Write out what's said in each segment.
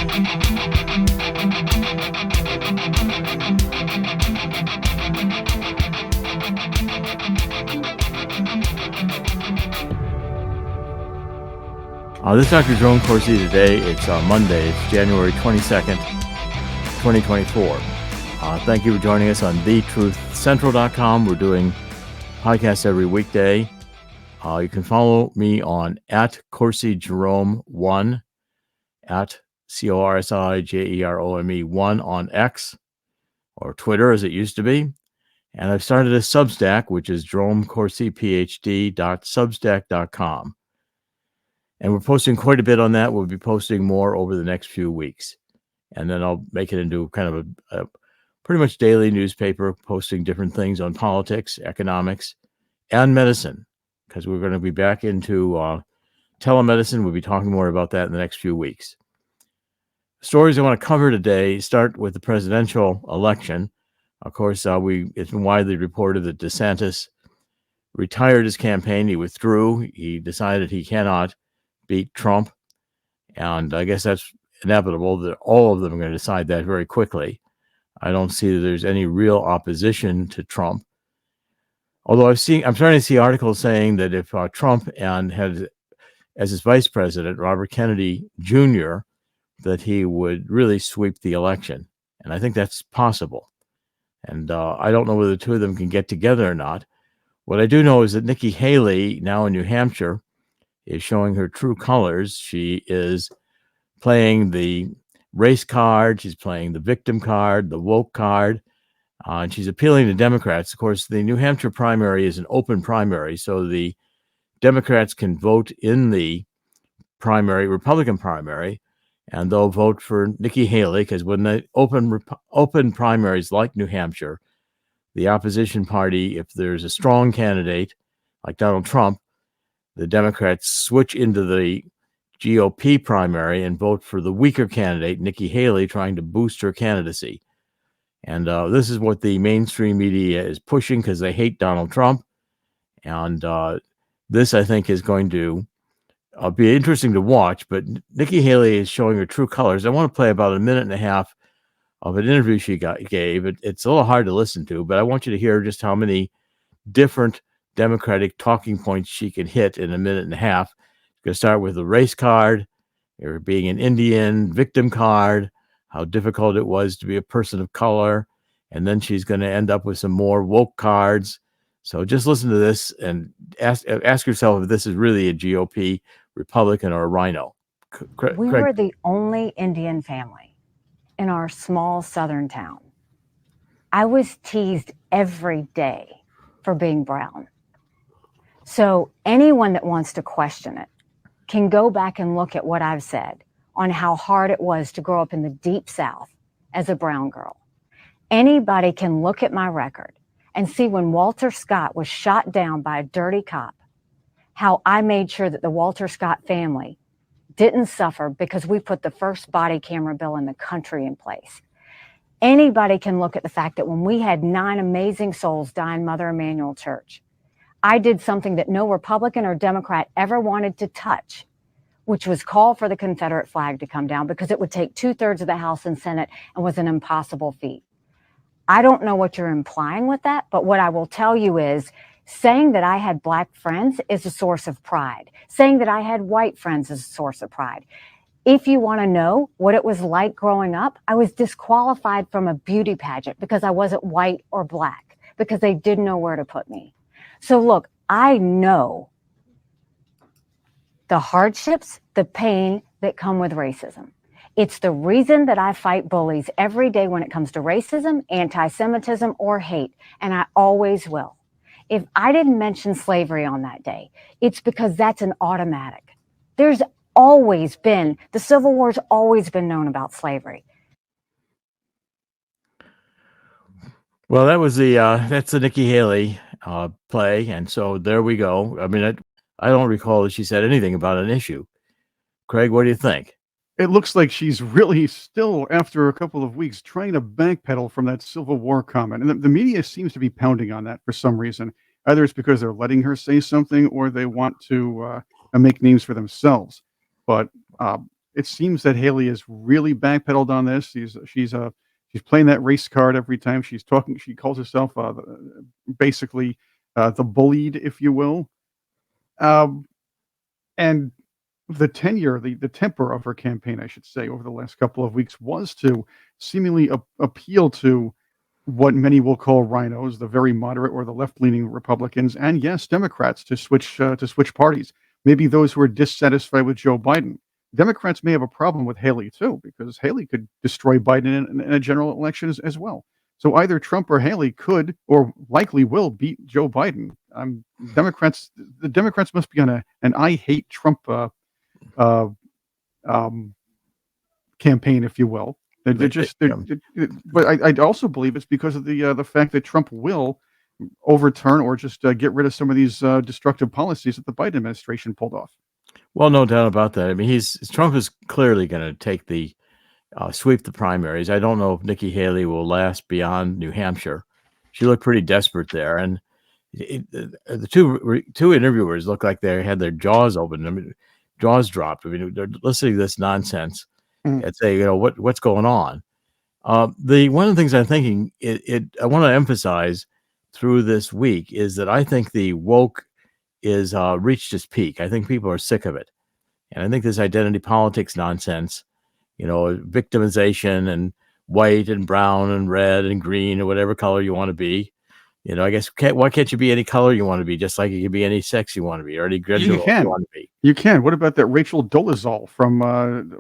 This is Dr. Jerome Corsi today. It's Monday. It's January 22nd, 2024. Thank you for joining us on thetruthcentral.com. We're doing podcasts every weekday. You can follow me on @CorsiJerome1, @CorsiJerome1 on X, or Twitter as it used to be. And I've started a Substack, which is JeromeCorsiPhD.substack.com. And we're posting quite a bit on that. We'll be posting more over the next few weeks. And then I'll make it into kind of a pretty much daily newspaper, posting different things on politics, economics, and medicine, because we're going to be back into telemedicine. We'll be talking more about that in the next few weeks. Stories I want to cover today start with the presidential election. Of course, it's been widely reported that DeSantis retired his campaign. He withdrew. He decided he cannot beat Trump. And I guess that's inevitable that all of them are going to decide that very quickly. I don't see that there's any real opposition to Trump. Although I'm starting to see articles saying that if Trump had as his vice president, Robert Kennedy Jr., that he would really sweep the election. And I think that's possible. And I don't know whether the two of them can get together or not. What I do know is that Nikki Haley, now in New Hampshire, is showing her true colors. She is playing the race card. She's playing the victim card, the woke card, and she's appealing to Democrats. Of course, the New Hampshire primary is an open primary, so the Democrats can vote in the primary, Republican primary, and they'll vote for Nikki Haley, because when they open primaries like New Hampshire, the opposition party, if there's a strong candidate like Donald Trump, the Democrats switch into the GOP primary and vote for the weaker candidate, Nikki Haley, trying to boost her candidacy. And this is what the mainstream media is pushing because they hate Donald Trump. And this, I think, is going to be interesting to watch. But Nikki Haley is showing her true colors. I want to play about a minute and a half of an interview she gave. It's a little hard to listen to, but I want you to hear just how many different Democratic talking points she can hit in a minute and a half. She's going to start with the race card, or being an Indian, victim card, how difficult it was to be a person of color, and then she's going to end up with some more woke cards. So just listen to this and ask yourself if this is really a GOP Republican or a rhino. We were the only Indian family in our small southern town. I was teased every day for being brown. So anyone that wants to question it can go back and look at what I've said on how hard it was to grow up in the deep South as a brown girl. Anybody can look at my record and see when Walter Scott was shot down by a dirty cop, how I made sure that the Walter Scott family didn't suffer because we put the first body camera bill in the country in place. Anybody can look at the fact that when we had 9 amazing souls die in Mother Emanuel Church, I did something that no Republican or Democrat ever wanted to touch, which was call for the Confederate flag to come down, because it would take 2/3 of the House and Senate and was an impossible feat. I don't know what you're implying with that, but what I will tell you is saying that I had black friends is a source of pride. Saying that I had white friends is a source of pride. If you want to know what it was like growing up, I was disqualified from a beauty pageant because I wasn't white or black, because they didn't know where to put me. So look, I know the hardships, the pain that come with racism. It's the reason that I fight bullies every day when it comes to racism, anti-Semitism, or hate, and I always will. If I didn't mention slavery on that day, it's because that's an automatic. There's always been, the Civil War's always been known about slavery. Well, that's the Nikki Haley play, and so there we go. I mean, I don't recall that she said anything about an issue. Craig, what do you think? It looks like she's really still, after a couple of weeks, trying to backpedal from that Civil War comment. And the media seems to be pounding on that for some reason. Either it's because they're letting her say something, or they want to make names for themselves. But it seems that Haley is really backpedaled on this. She's playing that race card every time she's talking. She calls herself basically the bullied, if you will. And the temper of her campaign, I should say, over the last couple of weeks was to seemingly appeal to what many will call rhinos, the very moderate or the left-leaning Republicans, and yes, Democrats to switch parties. Maybe those who are dissatisfied with Joe Biden. Democrats may have a problem with Haley too, because Haley could destroy Biden in a general election as well. So either Trump or Haley could, or likely will, beat Joe Biden. The Democrats must be on an I hate Trump campaign, if you will. But I also believe it's because of the fact that Trump will overturn or just get rid of some of these destructive policies that the Biden administration pulled off. Well, no doubt about that. I mean, Trump is clearly going to take the sweep the primaries. I don't know if Nikki Haley will last beyond New Hampshire. She looked pretty desperate there, and the two interviewers looked like they had their jaws open. I mean, jaws dropped. I mean, they're listening to this nonsense and say, what's going on. One of the things I'm thinking, I want to emphasize through this week is that I think the woke is reached its peak. I think people are sick of it, and I think this identity politics nonsense, victimization and white and brown and red and green or whatever color you want to be. I guess why can't you be any color you want to be, just like you can be any sex you want to be or any gender you want to be? You can. What about that Rachel Dolezal from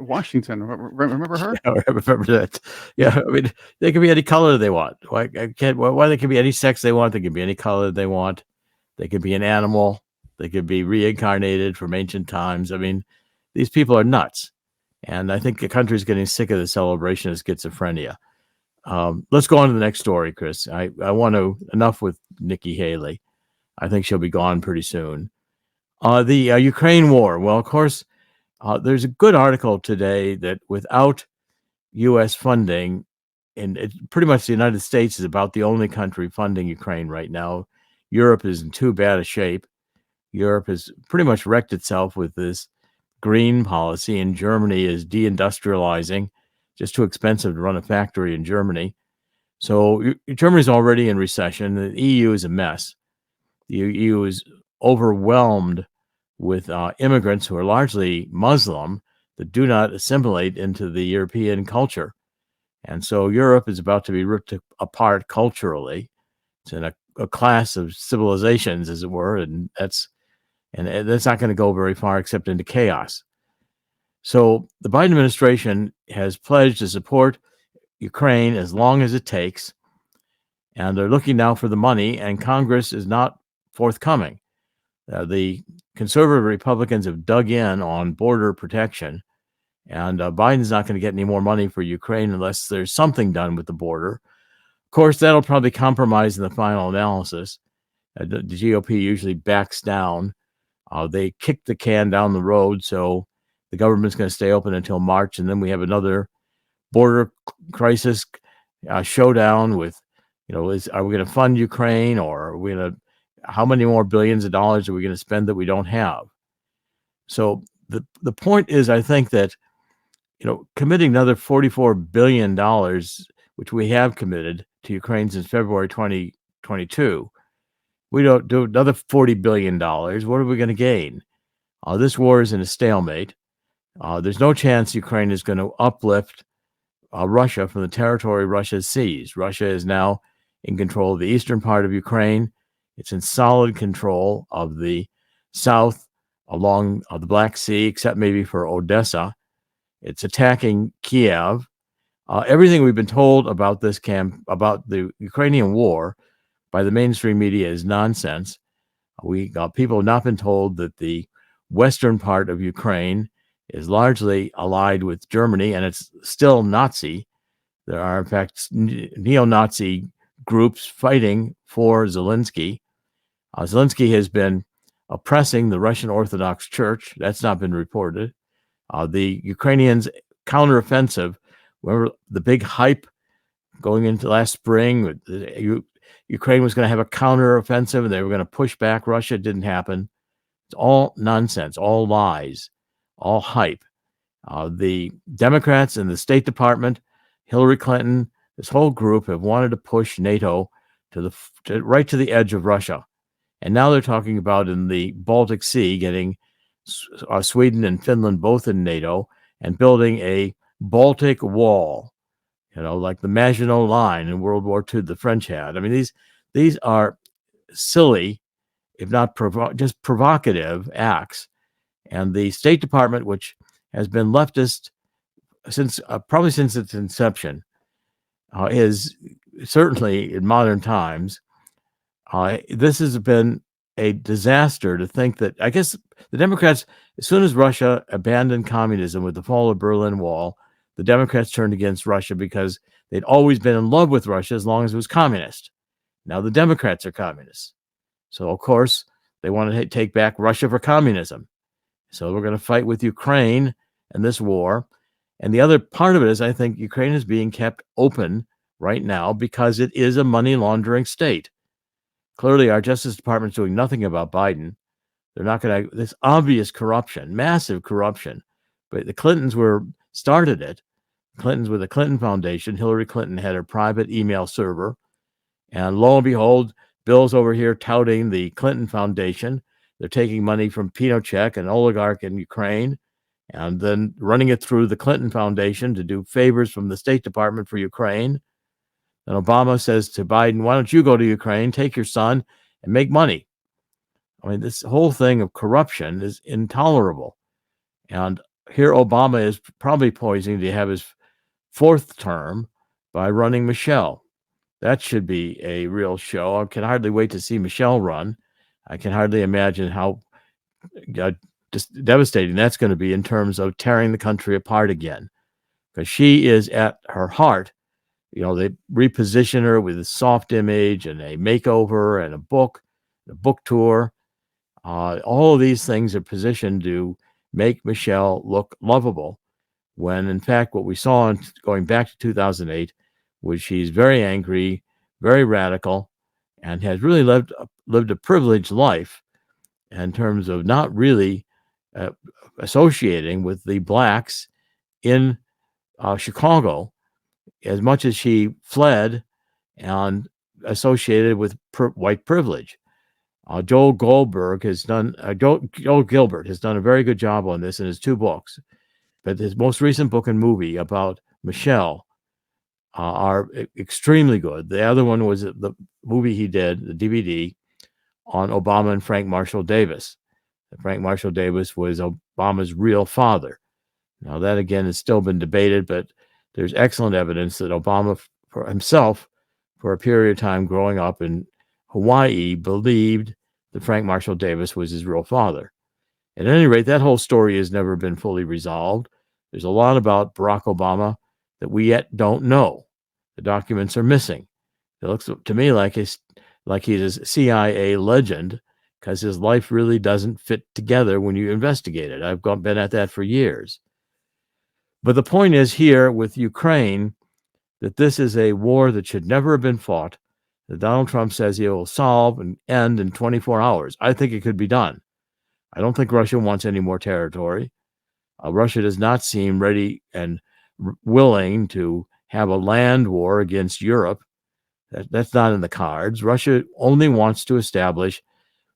Washington? Remember her? Yeah, I remember that. Yeah, I mean, they can be any color they want. Why they can be any sex they want? They can be any color they want. They could be an animal. They could be reincarnated from ancient times. I mean, these people are nuts. And I think the country's getting sick of the celebration of schizophrenia. Let's go on to the next story, Chris. I want to, enough with Nikki Haley. I think she'll be gone pretty soon. The Ukraine war. Well, of course, there's a good article today that without U.S. funding, and pretty much the United States is about the only country funding Ukraine right now. Europe is in too bad a shape. Europe has pretty much wrecked itself with this green policy, and Germany is deindustrializing. Just too expensive to run a factory in Germany. So Germany's already in recession. The EU is a mess. The EU is overwhelmed with immigrants who are largely Muslim that do not assimilate into the European culture. And so Europe is about to be ripped apart culturally. It's in a class of civilizations, as it were, and that's not going to go very far except into chaos. So the Biden administration has pledged to support Ukraine as long as it takes, and they're looking now for the money, and Congress is not forthcoming. The conservative Republicans have dug in on border protection, and Biden's not going to get any more money for Ukraine unless there's something done with the border. Of course, that'll probably compromise in the final analysis. The GOP usually backs down. They kick the can down the road, so the government's going to stay open until March, and then we have another border crisis showdown with, are we going to fund Ukraine, or are we going to, how many more billions of dollars are we going to spend that we don't have? So the point is, I think that, committing another $44 billion, which we have committed to Ukraine since February 2022, we don't do another $40 billion. What are we going to gain? This war is in a stalemate. There's no chance Ukraine is going to uplift Russia from the territory Russia seized. Russia is now in control of the eastern part of Ukraine. It's in solid control of the south along the Black Sea, except maybe for Odessa. It's attacking Kiev. Everything we've been told about this about the Ukrainian war by the mainstream media is nonsense. People have not been told that the western part of Ukraine is largely allied with Germany, and it's still Nazi. There are, in fact, neo-Nazi groups fighting for Zelensky. Zelensky has been oppressing the Russian Orthodox Church. That's not been reported. The Ukrainians' counteroffensive, remember the big hype going into last spring? Ukraine was going to have a counteroffensive, and they were going to push back Russia. It didn't happen. It's all nonsense, all lies, all hype. The Democrats in the State Department, Hillary Clinton, this whole group have wanted to push NATO right to the edge of Russia. And now they're talking about in the Baltic Sea getting Sweden and Finland both in NATO and building a Baltic wall, like the Maginot Line in World War II the French had. I mean, these are silly, if not just provocative acts. And the State Department, which has been leftist probably since its inception, is certainly in modern times. This has been a disaster to think that, I guess, the Democrats, as soon as Russia abandoned communism with the fall of Berlin Wall, the Democrats turned against Russia because they'd always been in love with Russia as long as it was communist. Now the Democrats are communists. So, of course, they want to take back Russia for communism. So we're going to fight with Ukraine in this war. And the other part of it is I think Ukraine is being kept open right now because it is a money laundering state. Clearly, our Justice Department is doing nothing about Biden. They're not going to, this obvious corruption, massive corruption. But the Clintons started it. Clintons with the Clinton Foundation. Hillary Clinton had her private email server. And lo and behold, Bill's over here touting the Clinton Foundation. They're taking money from Pinochet, an oligarch in Ukraine, and then running it through the Clinton Foundation to do favors from the State Department for Ukraine. And Obama says to Biden, why don't you go to Ukraine, take your son, and make money? I mean, this whole thing of corruption is intolerable. And here Obama is probably poising to have his fourth term by running Michelle. That should be a real show. I can hardly wait to see Michelle run. I can hardly imagine how just devastating that's going to be in terms of tearing the country apart again. Because she is at her heart, they reposition her with a soft image and a makeover and a book tour. All of these things are positioned to make Michelle look lovable, when in fact what we saw going back to 2008 was she's very angry, very radical, and has really lived a privileged life in terms of not really associating with the blacks in Chicago as much as she fled and associated with white privilege. Joel Goldberg has done, Joel Gilbert has done a very good job on this in his two books, but his most recent book and movie about Michelle are extremely good. The other one was the movie he did, the DVD, on Obama and Frank Marshall Davis. Frank Marshall Davis was Obama's real father. Now that again has still been debated, but there's excellent evidence that Obama for himself, for a period of time growing up in Hawaii, believed that Frank Marshall Davis was his real father. At any rate, that whole story has never been fully resolved. There's a lot about Barack Obama that we yet don't know. The documents are missing. It looks to me like he's a CIA legend, because his life really doesn't fit together when you investigate it. I've been at that for years. But the point is here with Ukraine that this is a war that should never have been fought, that Donald Trump says he will solve and end in 24 hours. I think it could be done. I don't think Russia wants any more territory. Russia does not seem ready and willing to have a land war against Europe. That's not in the cards. Russia only wants to establish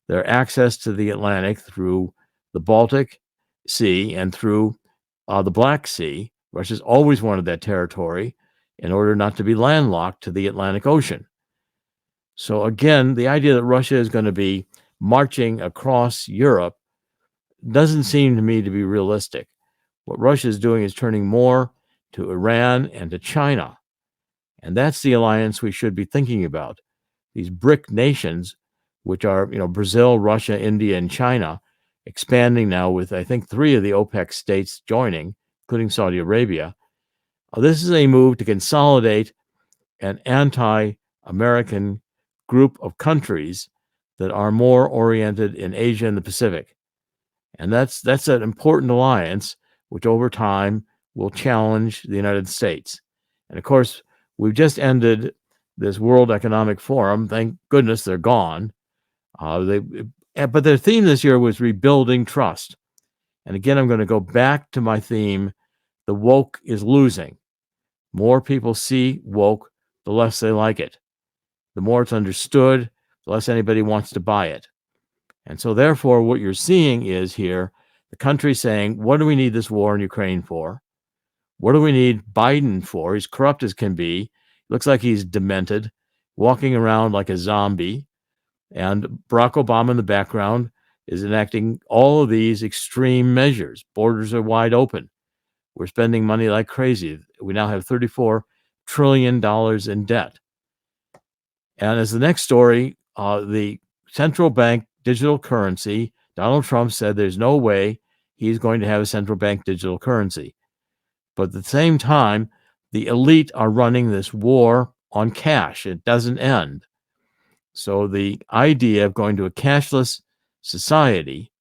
their access to the Atlantic through the Baltic Sea and through the Black Sea. Russia's always wanted that territory in order not to be landlocked to the Atlantic Ocean. So again, the idea that Russia is going to be marching across Europe doesn't seem to me to be realistic. What Russia is doing is turning more to Iran and to China. And that's the alliance we should be thinking about. These BRIC nations, which are, Brazil, Russia, India, and China, expanding now with, I think, 3 of the OPEC states joining, including Saudi Arabia. This is a move to consolidate an anti-American group of countries that are more oriented in Asia and the Pacific. And that's an important alliance, which over time will challenge the United States. And of course, we've just ended this World Economic Forum. Thank goodness they're gone. But their theme this year was rebuilding trust. And again, I'm going to go back to my theme the woke is losing. More people see woke, the less they like it. The more it's understood, the less anybody wants to buy it. And so therefore, what you're seeing is here, the country saying, what do we need this war in Ukraine for? What do we need Biden for? He's corrupt as can be. Looks like he's demented, walking around like a zombie. And Barack Obama in the background is enacting all of these extreme measures. Borders are wide open. We're spending money like crazy. We now have $34 trillion in debt. And as the next story, the central bank digital currency, Donald Trump said there's no way he's going to have a central bank digital currency. But at the same time, the elite are running this war on cash. It doesn't end. So the idea of going to a cashless society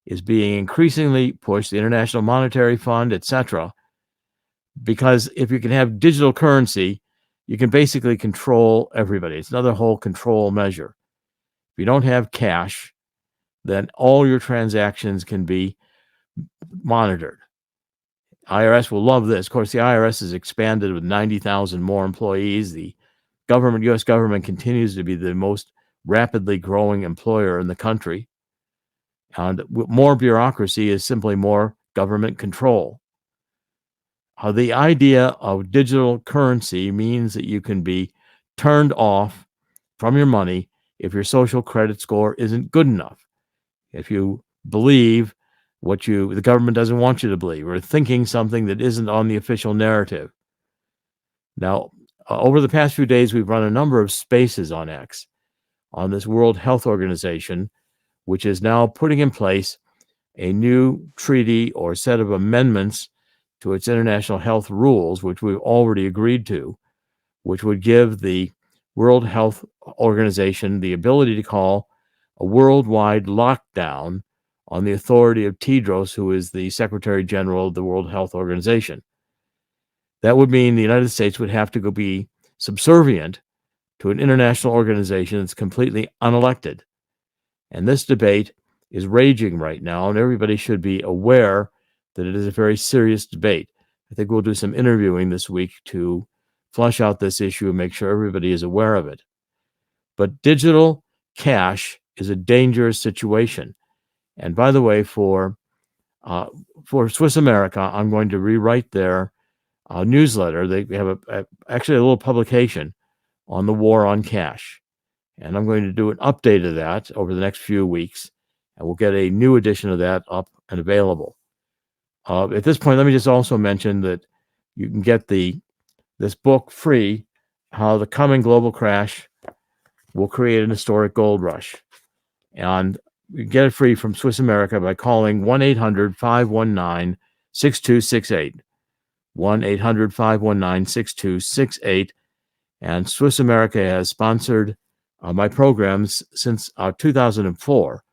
is being increasingly pushed, the International Monetary Fund, etc., because if you can have digital currency, you can basically control everybody. It's another whole control measure. If you don't have cash, then all your transactions can be monitored. IRS will love this. Of course, the IRS has expanded with 90,000 more employees. The government, U.S. government, continues to be the most rapidly growing employer in the country. And more bureaucracy is simply more government control. The idea of digital currency means that you can be turned off from your money if your social credit score isn't good enough. If you believe what the government doesn't want you to believe, or thinking something that isn't on the official narrative. Now, over the past few days, we've run a number of spaces on X, on this World Health Organization, which is now putting in place a new treaty or set of amendments to its international health rules, which we've already agreed to, which would give the World Health Organization the ability to call a worldwide lockdown on the authority of Tedros, who is the Secretary General of the World Health Organization. That would mean the United States would have to go be subservient to an international organization that's completely unelected. And this debate is raging right now, and everybody should be aware that it is a very serious debate. I think we'll do some interviewing this week to flush out this issue and make sure everybody is aware of it. But digital cash is a dangerous situation. And by the way, for Swiss America, I'm going to rewrite their newsletter. They have actually a little publication on the war on cash. And I'm going to do an update of that over the next few weeks, and we'll get a new edition of that up and available. At this point, let me just also mention that you can get this book free, How the Coming Global Crash Will Create an Historic Gold Rush. And you can get it free from Swiss America by calling 1-800-519-6268. 1-800-519-6268. And Swiss America has sponsored my programs since 2004.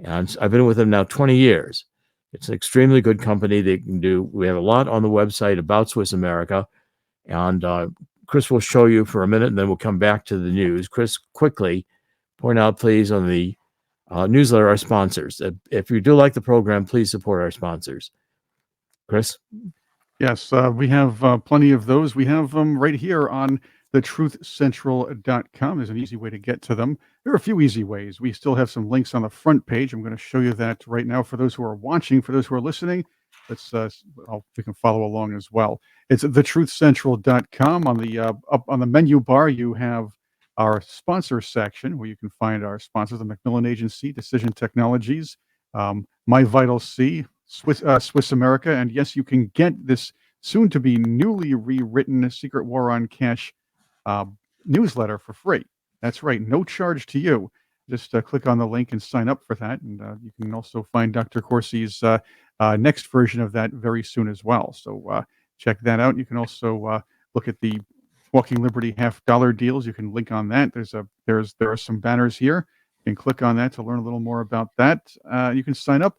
And I've been with them now 20 years. It's an extremely good company. We have a lot on the website about Swiss America. And Chris will show you for a minute, and then we'll come back to the news. Chris, quickly point out, please, on the newsletter, our sponsors. If you do like the program, please support our sponsors. Chris? Yes, we have plenty of those. We have them right here on thetruthcentral.com. There's an easy way to get to them. There are a few easy ways. We still have some links on the front page. I'm going to show you that right now for those who are watching. For those who are listening, we can follow along as well. It's thetruthcentral.com. On the up on the menu bar, you have our sponsor section where you can find our sponsors: the Macmillan Agency, Decision Technologies, My Vital C, Swiss America, and yes, you can get this soon-to-be newly rewritten Secret War on Cash newsletter for free. That's right, no charge to you. Just click on the link and sign up for that, and you can also find Dr. Corsi's next version of that very soon as well. So check that out. You can also look at the Walking Liberty $50 deals. You can link on that. There are some banners here. You can click on that to learn a little more about that. You can sign up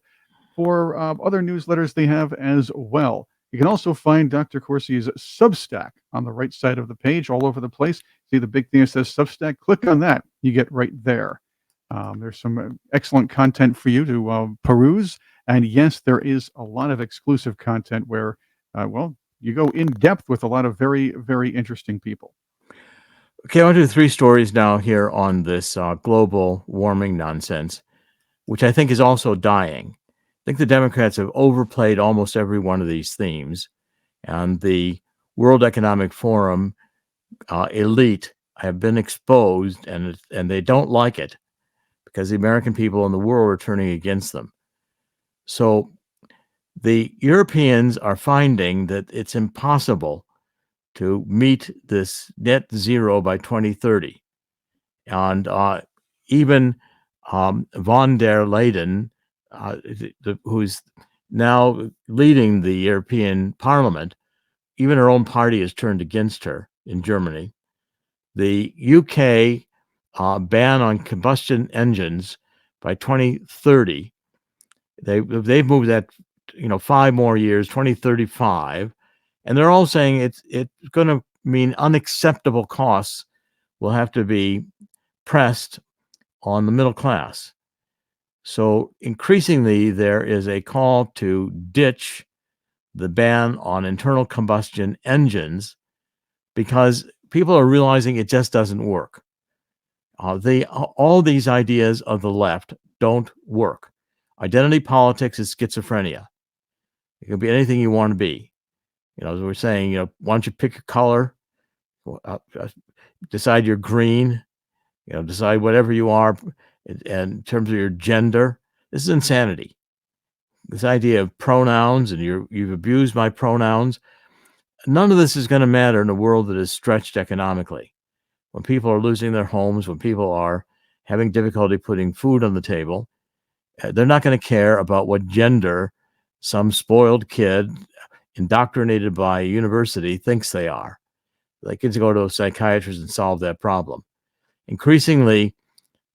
for other newsletters they have as well. You can also find Dr. Corsi's Substack on the right side of the page, all over the place. See the big thing that says Substack? Click on that. You get right there. There's some excellent content for you to peruse. And yes, there is a lot of exclusive content where well, you go in depth with a lot of very, very interesting people. Okay, I want to do 3 stories now here on this global warming nonsense, which I think is also dying. I think the Democrats have overplayed almost every one of these themes, and the World Economic Forum elite have been exposed, and they don't like it because the American people and the world are turning against them. So the Europeans are finding that it's impossible to meet this net zero by 2030. And even von der Leyen, who's now leading the European Parliament, even her own party has turned against her in Germany. The UK ban on combustion engines by 2030. They've moved that 5 more years, 2035, and they're all saying it's going to mean unacceptable costs will have to be pressed on the middle class. So increasingly, there is a call to ditch the ban on internal combustion engines because people are realizing it just doesn't work. All these ideas of the left don't work. Identity politics is schizophrenia. It can be anything you want to be. As we're saying, why don't you pick a color, decide you're green, decide whatever you are, and in terms of your gender. This is insanity. This idea of pronouns, and you've abused my pronouns. None of this is going to matter in a world that is stretched economically. When people are losing their homes, when people are having difficulty putting food on the table, they're not going to care about what gender some spoiled kid indoctrinated by a university thinks they are. The kids go to a psychiatrist and solve that problem. Increasingly,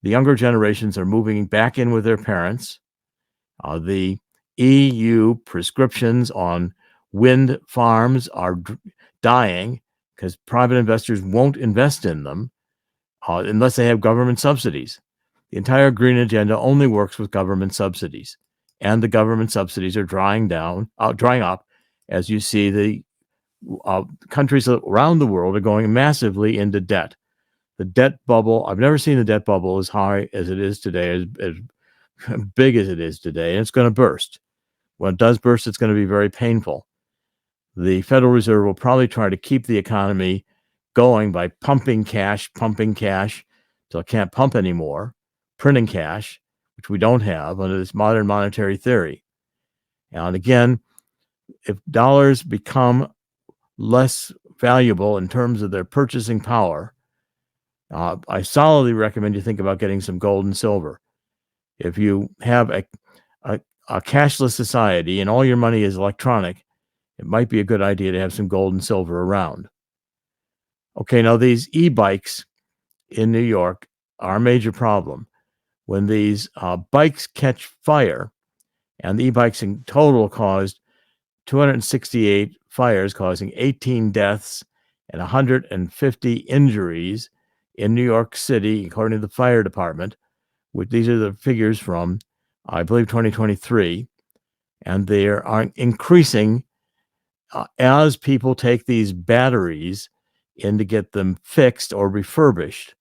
the younger generations are moving back in with their parents. The EU prescriptions on wind farms are dying because private investors won't invest in them unless they have government subsidies. The entire green agenda only works with government subsidies, and the government subsidies are drying up, as you see the countries around the world are going massively into debt. The debt bubble, I've never seen the debt bubble as high as it is today, as big as it is today, and it's going to burst. When it does burst, it's going to be very painful. The Federal Reserve will probably try to keep the economy going by pumping cash till it can't pump anymore, printing cash, which we don't have under this modern monetary theory. And again, if dollars become less valuable in terms of their purchasing power, I solidly recommend you think about getting some gold and silver. If you have a cashless society and all your money is electronic, it might be a good idea to have some gold and silver around. Okay, now these e-bikes in New York are a major problem. When these bikes catch fire, and the e-bikes in total caused 268 fires, causing 18 deaths and 150 injuries in New York City, according to the fire department. These are the figures from, I believe, 2023, and they are increasing as people take these batteries in to get them fixed or refurbished.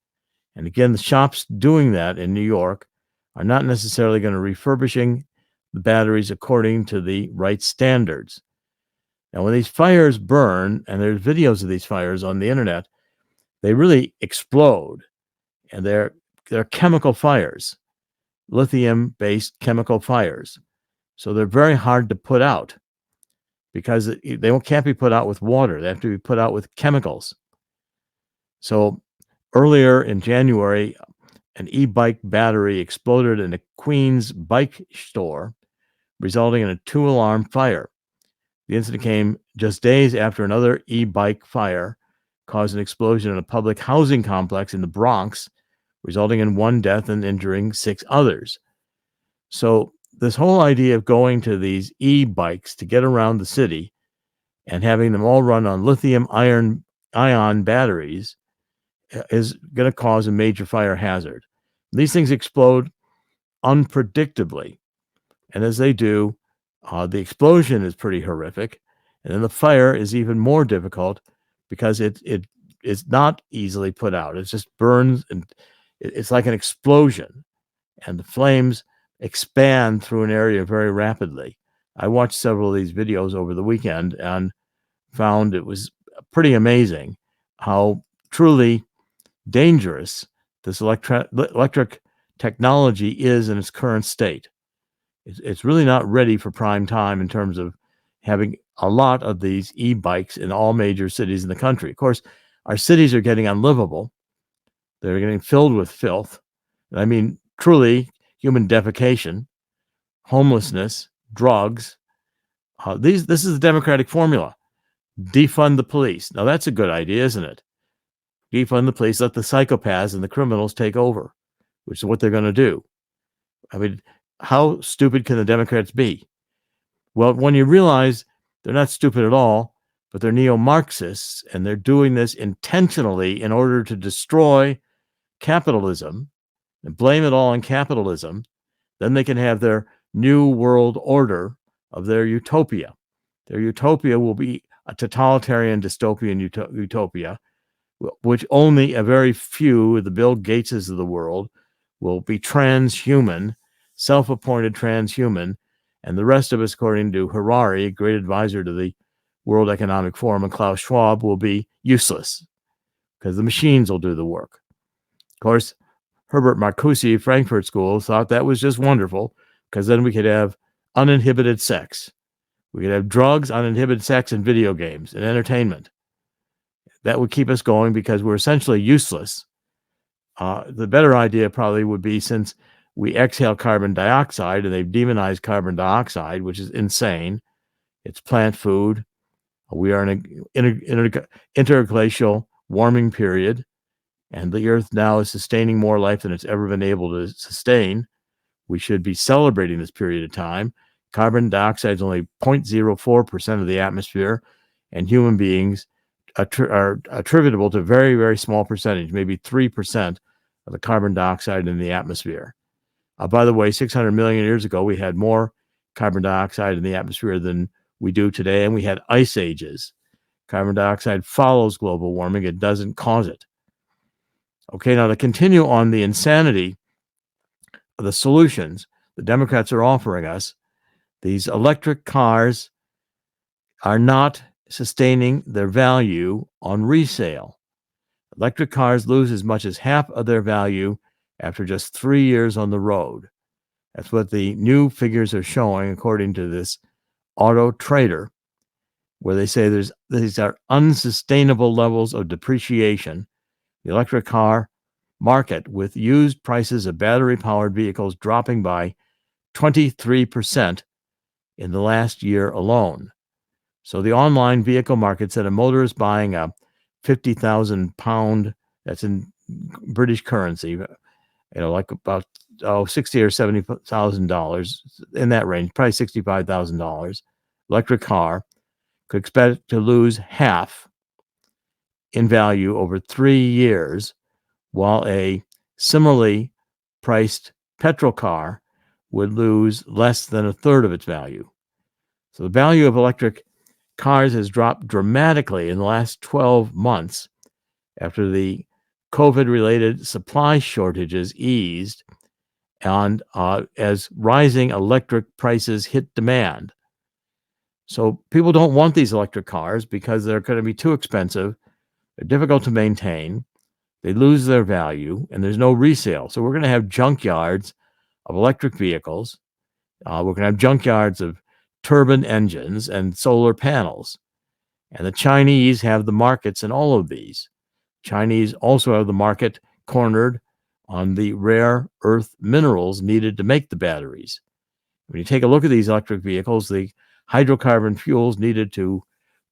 And again, the shops doing that in New York are not necessarily going to refurbishing the batteries according to the right standards. Now, when these fires burn, and there's videos of these fires on the internet, they really explode, and they're chemical fires, lithium-based chemical fires. So they're very hard to put out because they can't be put out with water. They have to be put out with chemicals. So earlier in January, an e-bike battery exploded in a Queens bike store, resulting in a 2-alarm fire. The incident came just days after another e-bike fire caused an explosion in a public housing complex in the Bronx, resulting in 1 death and injuring 6 others. So this whole idea of going to these e-bikes to get around the city and having them all run on lithium-ion batteries is going to cause a major fire hazard. These things explode unpredictably. And as they do, the explosion is pretty horrific. And then the fire is even more difficult because it is not easily put out. It just burns, and it's like an explosion, and the flames expand through an area very rapidly. I watched several of these videos over the weekend and found it was pretty amazing how truly dangerous this electric technology is in its current state. It's really not ready for prime time in terms of having a lot of these e-bikes in all major cities in the country. Of course, our cities are getting unlivable. They're getting filled with filth. And I mean, truly, human defecation, homelessness, drugs. This is the Democratic formula. Defund the police. Now, that's a good idea, isn't it? Defund the police, let the psychopaths and the criminals take over, which is what they're going to do. I mean, how stupid can the Democrats be? Well, when you realize they're not stupid at all, but they're neo-Marxists, and they're doing this intentionally in order to destroy capitalism and blame it all on capitalism, then they can have their new world order of their utopia. Their utopia will be a totalitarian dystopian utopia, which only a very few, the Bill Gateses of the world, will be transhuman, self-appointed transhuman, and the rest of us, according to Harari, great advisor to the World Economic Forum, and Klaus Schwab, will be useless because the machines will do the work. Of course, Herbert Marcuse, Frankfurt School, thought that was just wonderful because then we could have uninhibited sex. We could have drugs, uninhibited sex, and video games and entertainment. That would keep us going because we're essentially useless. The better idea probably would be, since we exhale carbon dioxide, and they've demonized carbon dioxide, which is insane. It's plant food. We are in an interglacial warming period, and the Earth now is sustaining more life than it's ever been able to sustain. We should be celebrating this period of time. Carbon dioxide is only 0.04% of the atmosphere, and human beings are attributable to a very, very small percentage, maybe 3% of the carbon dioxide in the atmosphere. By the way, 600 million years ago, we had more carbon dioxide in the atmosphere than we do today, and we had ice ages. Carbon dioxide follows global warming. It doesn't cause it. Okay, now to continue on the insanity of the solutions the Democrats are offering us, these electric cars are not sustaining their value on resale. Electric cars lose as much as half of their value after just 3 years on the road. That's what the new figures are showing, according to this Auto Trader, where they say these are unsustainable levels of depreciation. The electric car market, with used prices of battery-powered vehicles dropping by 23% in the last year alone. So the online vehicle market said a motorist buying a 50,000 pound, that's in British currency, like about $60,000 or $70,000, in that range, probably $65,000, electric car, could expect to lose half in value over 3 years, while a similarly priced petrol car would lose less than a third of its value. So the value of electric cars has dropped dramatically in the last 12 months after the COVID-related supply shortages eased and as rising electric prices hit demand. So people don't want these electric cars because they're going to be too expensive. They're difficult to maintain. They lose their value, and there's no resale. So we're going to have junkyards of electric vehicles. We're going to have junkyards of turbine engines and solar panels. And the Chinese have the markets in all of these. Chinese also have the market cornered on the rare earth minerals needed to make the batteries. When you take a look at these electric vehicles, the hydrocarbon fuels needed to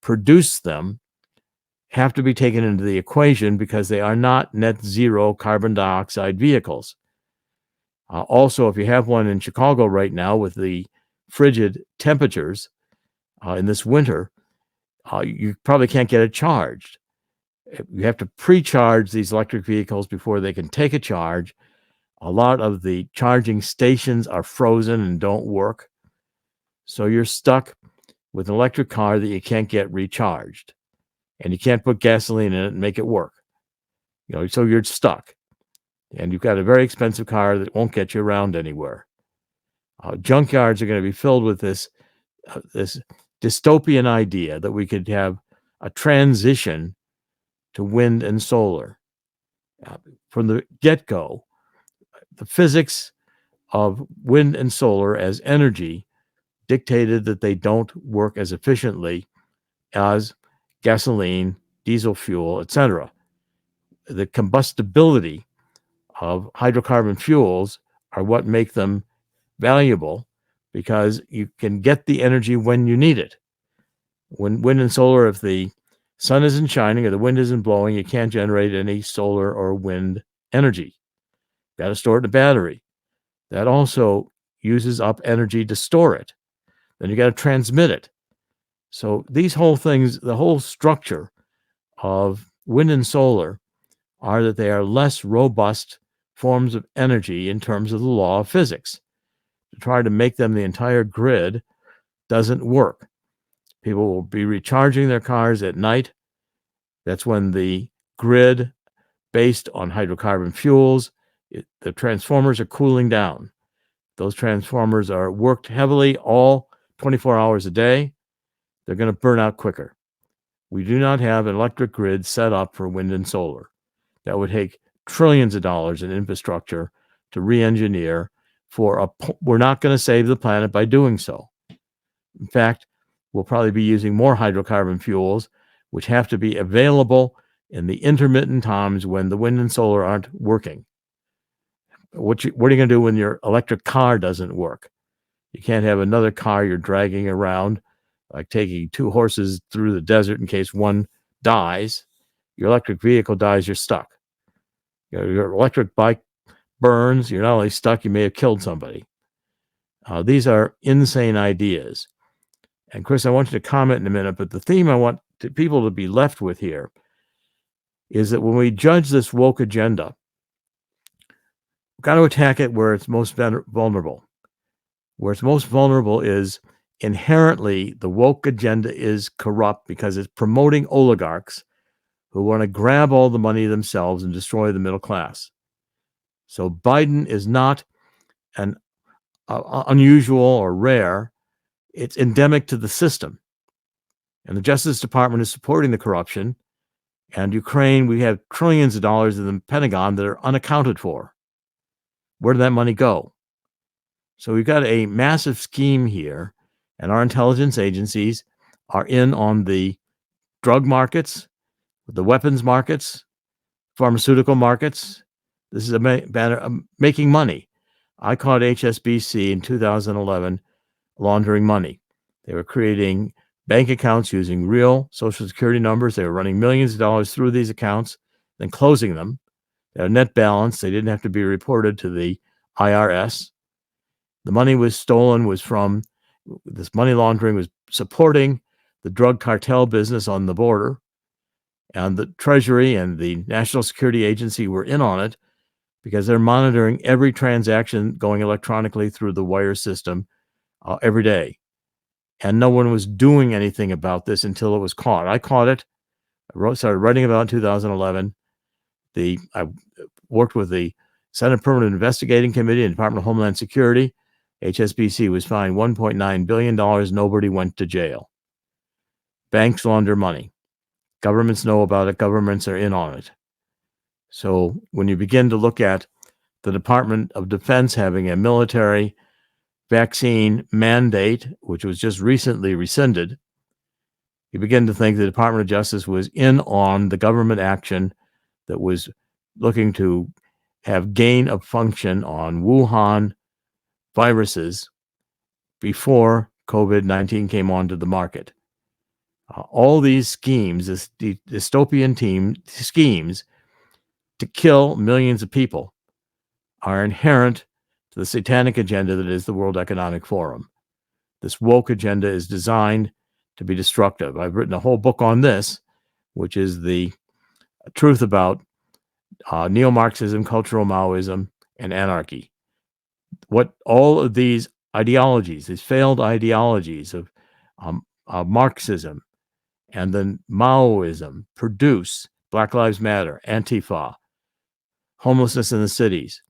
produce them have to be taken into the equation because they are not net zero carbon dioxide vehicles. Also, if you have one in Chicago right now with the frigid temperatures in this winter, you probably can't get it charged. You have to pre-charge these electric vehicles before they can take a charge. A lot of the charging stations are frozen and don't work. So you're stuck with an electric car that you can't get recharged, and you can't put gasoline in it and make it work. So you're stuck, and you've got a very expensive car that won't get you around anywhere. Junkyards are going to be filled with this dystopian idea that we could have a transition to wind and solar. From the get-go, the physics of wind and solar as energy dictated that they don't work as efficiently as gasoline, diesel fuel, etc. The combustibility of hydrocarbon fuels are what make them valuable, because you can get the energy when you need it. When wind and solar, if the sun isn't shining or the wind isn't blowing, you can't generate any solar or wind energy. Got to store it in a battery. That also uses up energy to store it. Then you got to transmit it. So these whole things, the whole structure of wind and solar, are that they are less robust forms of energy in terms of the law of physics. To try to make them the entire grid doesn't work. People will be recharging their cars at night. That's when the grid, based on hydrocarbon fuels, the transformers are cooling down. Those transformers are worked heavily all 24 hours a day. They're going to burn out quicker. We do not have an electric grid set up for wind and solar. That would take trillions of dollars in infrastructure to re-engineer. We're not going to save the planet by doing so. In fact, we'll probably be using more hydrocarbon fuels, which have to be available in the intermittent times when the wind and solar aren't working. What are you going to do when your electric car doesn't work? You can't have another car you're dragging around, like taking two horses through the desert in case one dies. Your electric vehicle dies, you're stuck. Your electric bike burns, you're not only stuck, you may have killed somebody. These are insane ideas. And Chris, I want you to comment in a minute, but the theme I want people to be left with here is that when we judge this woke agenda, we've got to attack it where it's most vulnerable. Where it's most vulnerable is inherently the woke agenda is corrupt because it's promoting oligarchs who want to grab all the money themselves and destroy the middle class. So Biden is not an unusual or rare. It's endemic to the system. And the Justice Department is supporting the corruption. And Ukraine, we have trillions of dollars in the Pentagon that are unaccounted for. Where did that money go? So we've got a massive scheme here, and our intelligence agencies are in on the drug markets, the weapons markets, pharmaceutical markets. This is a matter of making money. I caught HSBC in 2011 laundering money. They were creating bank accounts using real Social Security numbers. They were running millions of dollars through these accounts, then closing them. They had a net balance. They didn't have to be reported to the IRS. The money was stolen was from this money laundering was supporting the drug cartel business on the border. And the Treasury and the National Security Agency were in on it because they're monitoring every transaction going electronically through the wire system every day. And no one was doing anything about this until it was caught. I caught it. Started writing about it in 2011. I worked with the Senate Permanent Investigating Committee and Department of Homeland Security. HSBC was fined $1.9 billion. Nobody went to jail. Banks launder money. Governments know about it. Governments are in on it. So when you begin to look at the Department of Defense having a military vaccine mandate, which was just recently rescinded, you begin to think the Department of Justice was in on the government action that was looking to have gain of function on Wuhan viruses before COVID-19 came onto the market. All these schemes, this dystopian schemes to kill millions of people are inherent to the Satanic Agenda that is the World Economic Forum. This woke agenda is designed to be destructive. I've written a whole book on this, which is the truth about neo-Marxism, cultural Maoism, and anarchy. What all of these ideologies, these failed ideologies of Marxism and then Maoism produce Black Lives Matter, Antifa, homelessness in the cities,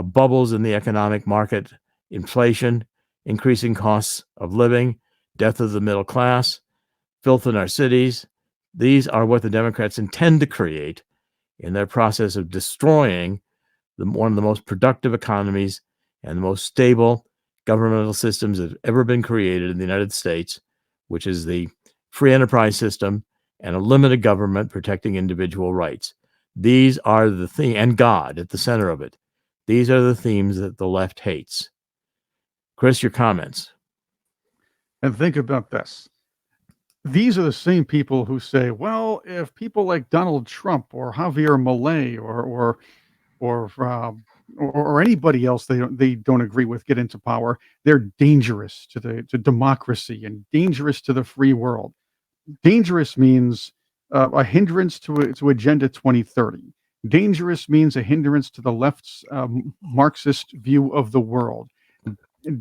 bubbles in the economic market, inflation, increasing costs of living, death of the middle class, filth in our cities. These are what the Democrats intend to create in their process of destroying one of the most productive economies and the most stable governmental systems that have ever been created in the United States, which is the free enterprise system and a limited government protecting individual rights. These are the theme, and God at the center of it. These are the themes that the left hates. Chris, your comments. And think about this. These are the same people who say, well, if people like Donald Trump or Javier Milei or anybody else they don't agree with get into power, they're dangerous to democracy and dangerous to the free world. Dangerous means a hindrance to Agenda 2030. Dangerous means a hindrance to the left's Marxist view of the world.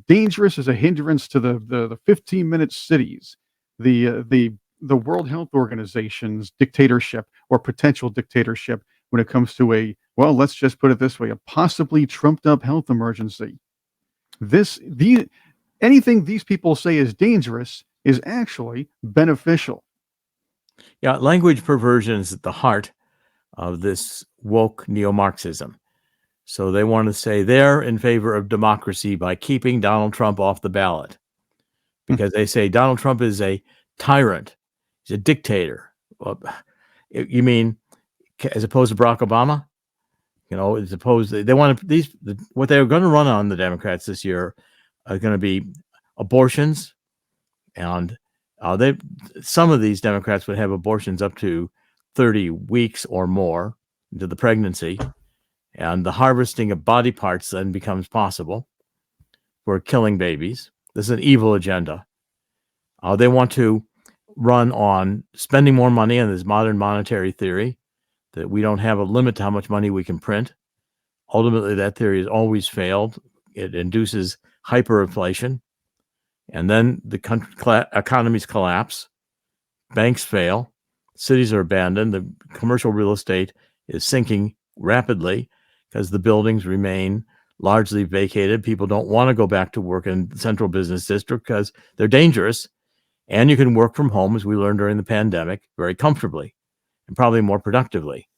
Dangerous is a hindrance to the 15-minute cities, the World Health Organization's dictatorship or potential dictatorship when it comes to let's just put it this way, a possibly trumped up health emergency. Anything these people say is dangerous is actually beneficial. Yeah, language perversion is at the heart of this woke neo-Marxism. So they want to say they're in favor of democracy by keeping Donald Trump off the ballot because they say Donald Trump is a tyrant. He's a dictator. Well, you mean as opposed to Barack Obama? As opposed to, they want to, what they're going to run on the Democrats this year are going to be abortions. And some of these Democrats would have abortions up to 30 weeks or more into the pregnancy. And the harvesting of body parts then becomes possible for killing babies. This is an evil agenda. They want to run on spending more money on this modern monetary theory that we don't have a limit to how much money we can print. Ultimately, that theory has always failed. It induces hyperinflation. And then the economies collapse. Banks fail. Cities are abandoned. The commercial real estate is sinking rapidly because the buildings remain largely vacated. People don't want to go back to work in the central business district because they're dangerous. And you can work from home, as we learned during the pandemic, very comfortably and probably more productively.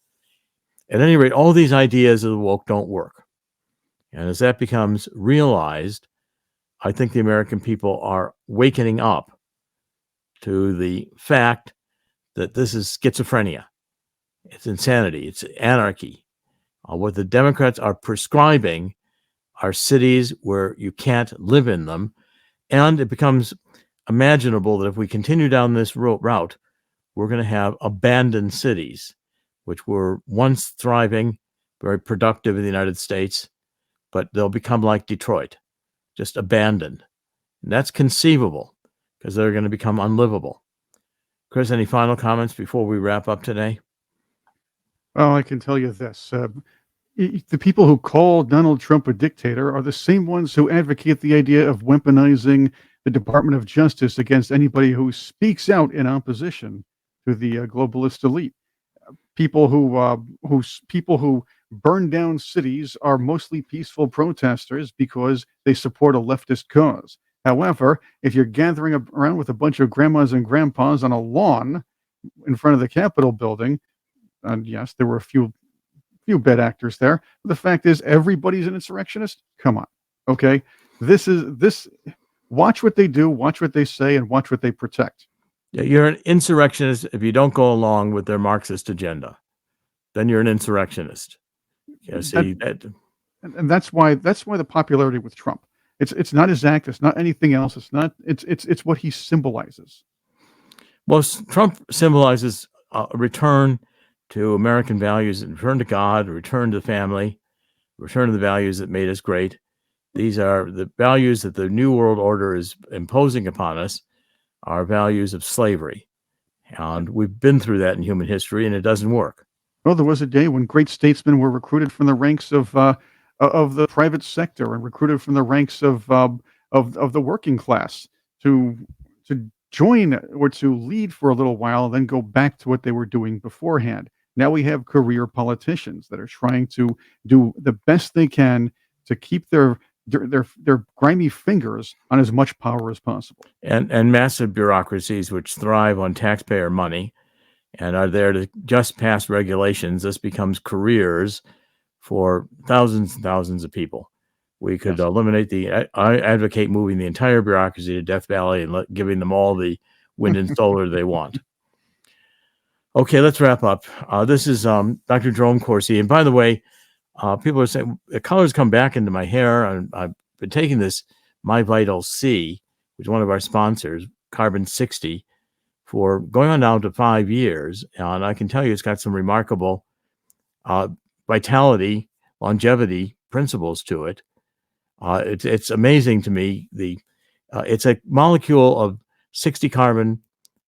At any rate, all these ideas of the woke don't work. And as that becomes realized, I think the American people are wakening up to the fact that this is schizophrenia. It's insanity. It's anarchy. What the Democrats are prescribing are cities where you can't live in them. And it becomes imaginable that if we continue down this route, we're going to have abandoned cities, which were once thriving, very productive in the United States, but they'll become like Detroit, just abandoned. And that's conceivable because they're going to become unlivable. Chris, any final comments before we wrap up today? Oh, I can tell you this. The people who call Donald Trump a dictator are the same ones who advocate the idea of weaponizing the Department of Justice against anybody who speaks out in opposition to the globalist elite. People who burn down cities are mostly peaceful protesters because they support a leftist cause. However, if you're gathering around with a bunch of grandmas and grandpas on a lawn in front of the Capitol building, and yes, there were a few bad actors there. But the fact is, everybody's an insurrectionist. Come on, okay? This. Watch what they do, watch what they say, and watch what they protect. Yeah, you're an insurrectionist if you don't go along with their Marxist agenda. Then you're an insurrectionist. Yeah, see that. And that's why the popularity with Trump. It's not his act. It's not anything else. It's what he symbolizes. Well, Trump symbolizes a return to American values, a return to God, a return to family, a return to the values that made us great. These are the values that the New World Order is imposing upon us, are values of slavery. And we've been through that in human history, and it doesn't work. Well, there was a day when great statesmen were recruited from the ranks of the private sector and recruited from the ranks of the working class to join or to lead for a little while, then go back to what they were doing beforehand. Now we have career politicians that are trying to do the best they can to keep their grimy fingers on as much power as possible. And massive bureaucracies which thrive on taxpayer money and are there to just pass regulations. This becomes careers for thousands and thousands of people. We could eliminate I advocate moving the entire bureaucracy to Death Valley and giving them all the wind and solar they want. Okay, let's wrap up. This is Dr. Jerome Corsi. And by the way, people are saying the colors come back into my hair. And I've been taking this My Vital C, which is one of our sponsors, Carbon 60, for going on now to 5 years. And I can tell you it's got some remarkable vitality, longevity principles to it. It's amazing to me. It's a molecule of 60 carbon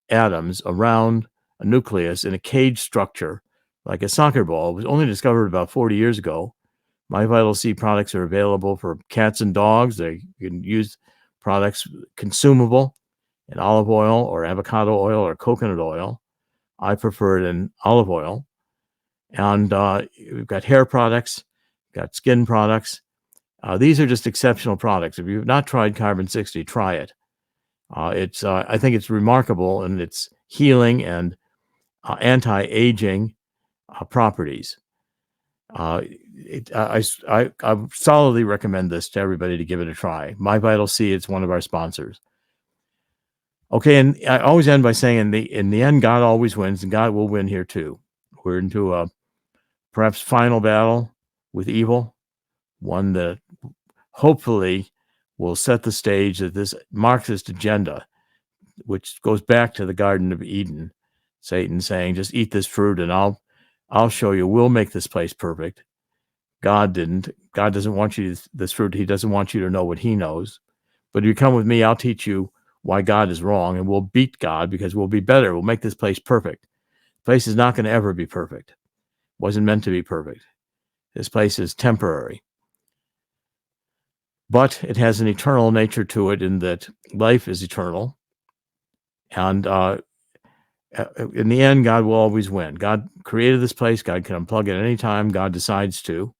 atoms around a nucleus in a cage structure, like a soccer ball. It was only discovered about 40 years ago. My Vital C products are available for cats and dogs. You can use products consumable in olive oil or avocado oil or coconut oil. I prefer it in olive oil. And we've got hair products, got skin products. These are just exceptional products. If you've not tried Carbon 60, try it. I think it's remarkable in its healing and anti-aging properties. I solidly recommend this to everybody to give it a try. My Vital C, it's one of our sponsors. Okay, and I always end by saying in the end, God always wins, and God will win here too. We're into a perhaps final battle with evil, one that hopefully will set the stage that this Marxist agenda, which goes back to the Garden of Eden, Satan saying, just eat this fruit and I'll show you, we'll make this place perfect. God didn't. God doesn't want you this fruit. He doesn't want you to know what he knows. But if you come with me, I'll teach you why God is wrong, and we'll beat God because we'll be better. We'll make this place perfect. The place is not going to ever be perfect. Wasn't meant to be perfect. This place is temporary. But it has an eternal nature to it in that life is eternal. And in the end, God will always win. God created this place. God can unplug it any time God decides to.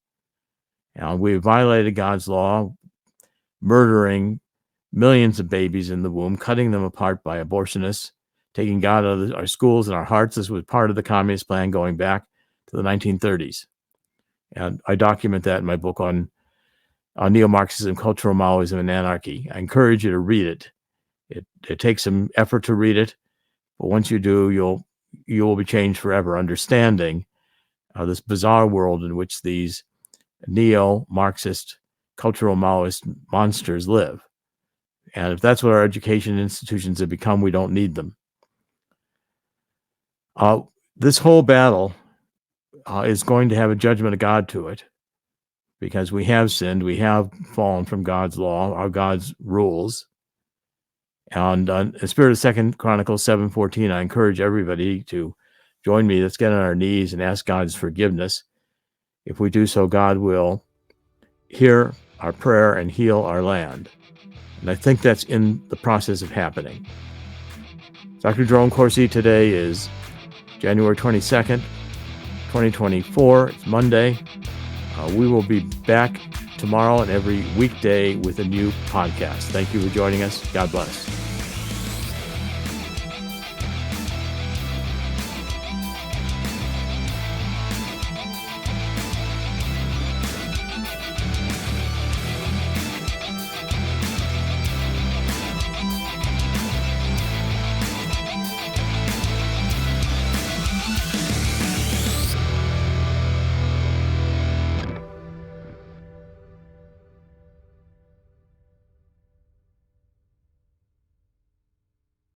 And we violated God's law, murdering millions of babies in the womb, cutting them apart by abortionists, taking God out of our schools and our hearts. This was part of the communist plan going back to the 1930s. And I document that in my book on neo-Marxism, cultural Maoism, and anarchy. I encourage you to read it. It takes some effort to read it, but once you do, you will be changed forever, understanding this bizarre world in which these neo-Marxist, cultural Maoist monsters live. And if that's what our education institutions have become, we don't need them. This whole battle is going to have a judgment of God to it, because we have sinned, we have fallen from God's law, or God's rules. And in the spirit of 2 Chronicles 7:14, I encourage everybody to join me. Let's get on our knees and ask God's forgiveness. If we do so, God will hear our prayer and heal our land. And I think that's in the process of happening. Dr. Jerome Corsi, today is January 22nd, 2024. It's Monday. We will be back tomorrow and every weekday with a new podcast. Thank you for joining us. God bless.